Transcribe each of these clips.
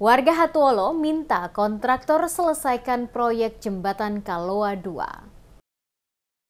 Warga Hatuolo minta kontraktor selesaikan proyek jembatan Kaloa II.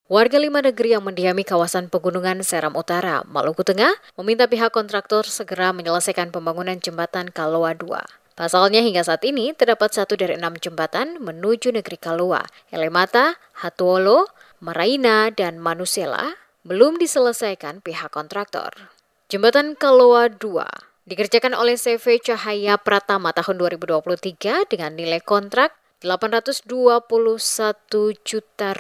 Warga 5 negeri yang mendiami kawasan pegunungan Seram Utara, Maluku Tengah, meminta pihak kontraktor segera menyelesaikan pembangunan jembatan Kaloa II. Pasalnya hingga saat ini terdapat 1 dari 6 jembatan menuju negeri Kaloa, Elemata, Hatuolo, Maraina, dan Manusela belum diselesaikan pihak kontraktor. Jembatan Kaloa II dikerjakan oleh CV Cahaya Pratama tahun 2023 dengan nilai kontrak Rp821 juta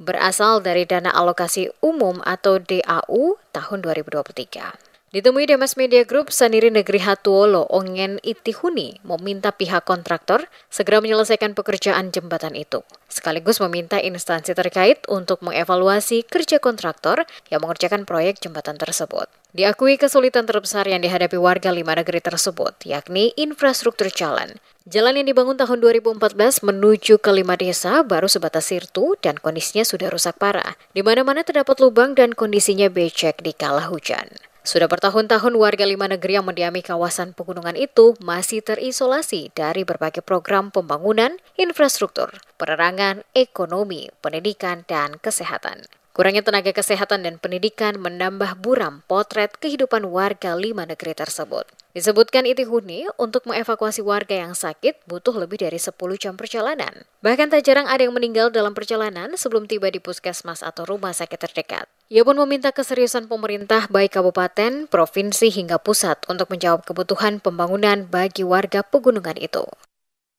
berasal dari dana alokasi umum atau DAU tahun 2023. Ditemui Demas Media Group, Saniri Negeri Hatuolo, Ongen Itihuni, meminta pihak kontraktor segera menyelesaikan pekerjaan jembatan itu, sekaligus meminta instansi terkait untuk mengevaluasi kerja kontraktor yang mengerjakan proyek jembatan tersebut. Diakui kesulitan terbesar yang dihadapi warga 5 negeri tersebut, yakni infrastruktur jalan. Jalan yang dibangun tahun 2014 menuju ke 5 desa baru sebatas sirtu dan kondisinya sudah rusak parah. Di mana-mana terdapat lubang dan kondisinya becek di kala hujan. Sudah bertahun-tahun warga 5 negeri yang mendiami kawasan pegunungan itu masih terisolasi dari berbagai program pembangunan, infrastruktur, penerangan, ekonomi, pendidikan, dan kesehatan. Kurangnya tenaga kesehatan dan pendidikan menambah buram potret kehidupan warga 5 negeri tersebut. Disebutkan Itihuni, untuk mengevakuasi warga yang sakit butuh lebih dari 10 jam perjalanan. Bahkan tak jarang ada yang meninggal dalam perjalanan sebelum tiba di puskesmas atau rumah sakit terdekat. Ia pun meminta keseriusan pemerintah baik kabupaten, provinsi hingga pusat untuk menjawab kebutuhan pembangunan bagi warga pegunungan itu.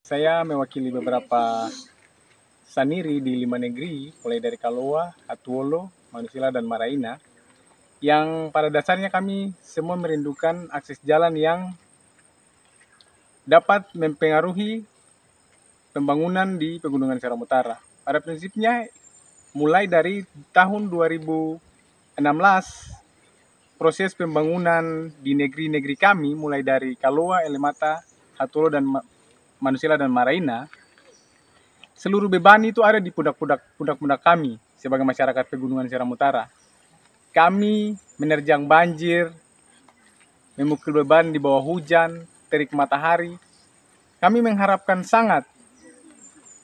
Saya mewakili beberapa saniri di 5 negeri, mulai dari Kaloa, Hatuolo, Manusela, dan Maraina, yang pada dasarnya kami semua merindukan akses jalan yang dapat mempengaruhi pembangunan di Pegunungan Seram Utara. Pada prinsipnya, mulai dari tahun 2016, proses pembangunan di negeri-negeri kami, mulai dari Kaloa, Elemata, Hatuolo, dan Manusela, dan Maraina, seluruh beban itu ada di pundak-pundak kami sebagai masyarakat Pegunungan Seram Utara. Kami menerjang banjir, memukul beban di bawah hujan, terik matahari. Kami mengharapkan sangat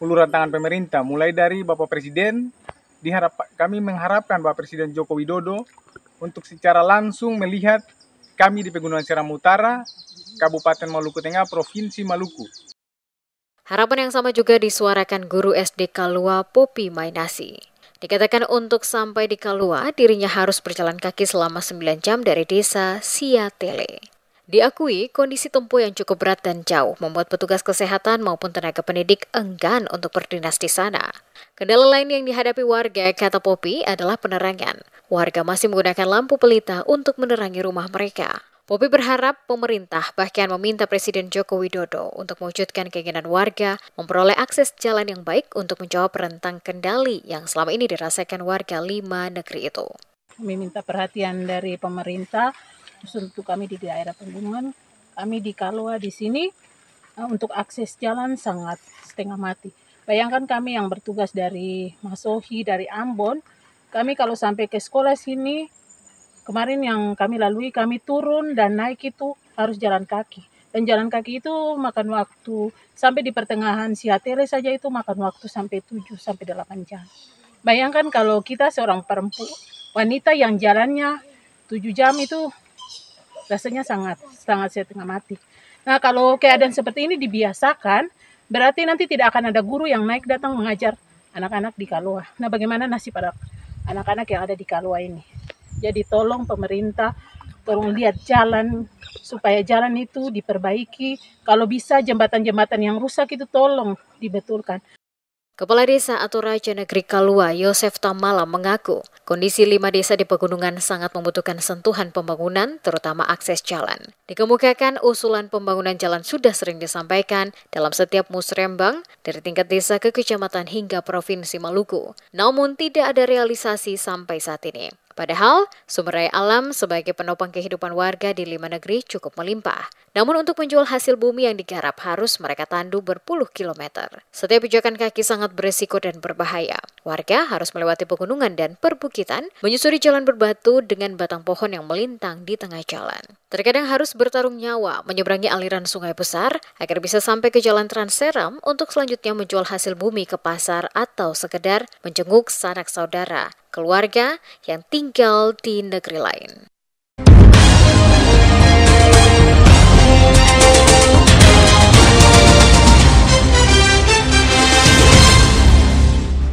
uluran tangan pemerintah, mulai dari Bapak Presiden, kami mengharapkan Bapak Presiden Joko Widodo untuk secara langsung melihat kami di Pegunungan Seram Utara, Kabupaten Maluku Tengah, Provinsi Maluku. Harapan yang sama juga disuarakan guru SD Kaloa Popi Mainasi. Dikatakan untuk sampai di Kaloa, dirinya harus berjalan kaki selama 9 jam dari desa Siatele. Diakui kondisi tempuh yang cukup berat dan jauh membuat petugas kesehatan maupun tenaga pendidik enggan untuk berdinas di sana. Kendala lain yang dihadapi warga, kata Popi, adalah penerangan. Warga masih menggunakan lampu pelita untuk menerangi rumah mereka. Popi berharap pemerintah bahkan meminta Presiden Joko Widodo untuk mewujudkan keinginan warga memperoleh akses jalan yang baik untuk menjawab rentang kendali yang selama ini dirasakan warga 5 negeri itu. Kami minta perhatian dari pemerintah, untuk kami di daerah pegunungan, kami di Kaloa di sini untuk akses jalan sangat setengah mati. Bayangkan kami yang bertugas dari Masohi, dari Ambon, kami kalau sampai ke sekolah sini, kemarin yang kami lalui, kami turun dan naik itu harus jalan kaki. Dan jalan kaki itu makan waktu, sampai di pertengahan Siatele saja itu makan waktu sampai 7-8 jam. Bayangkan kalau kita seorang perempuan, wanita yang jalannya 7 jam itu rasanya sangat setengah mati. Nah kalau keadaan seperti ini dibiasakan, berarti nanti tidak akan ada guru yang naik datang mengajar anak-anak di Kaloa. Nah bagaimana nasib para anak-anak yang ada di Kaloa ini? Jadi tolong pemerintah, tolong lihat jalan, supaya jalan itu diperbaiki. Kalau bisa jembatan-jembatan yang rusak itu tolong dibetulkan. Kepala Desa atau Raja Negeri Kaloa, Yosef Tamala, mengaku kondisi 5 desa di pegunungan sangat membutuhkan sentuhan pembangunan, terutama akses jalan. Dikemukakan usulan pembangunan jalan sudah sering disampaikan dalam setiap musrembang dari tingkat desa ke kecamatan hingga Provinsi Maluku. Namun tidak ada realisasi sampai saat ini. Padahal, sumber daya alam sebagai penopang kehidupan warga di 5 negeri cukup melimpah. Namun untuk menjual hasil bumi yang digarap harus mereka tandu berpuluh kilometer. Setiap pijakan kaki sangat beresiko dan berbahaya. Warga harus melewati pegunungan dan perbukitan, menyusuri jalan berbatu dengan batang pohon yang melintang di tengah jalan. Terkadang harus bertarung nyawa menyeberangi aliran sungai besar agar bisa sampai ke jalan Transeram untuk selanjutnya menjual hasil bumi ke pasar atau sekedar menjenguk sanak saudara, keluarga yang tinggal di negeri lain.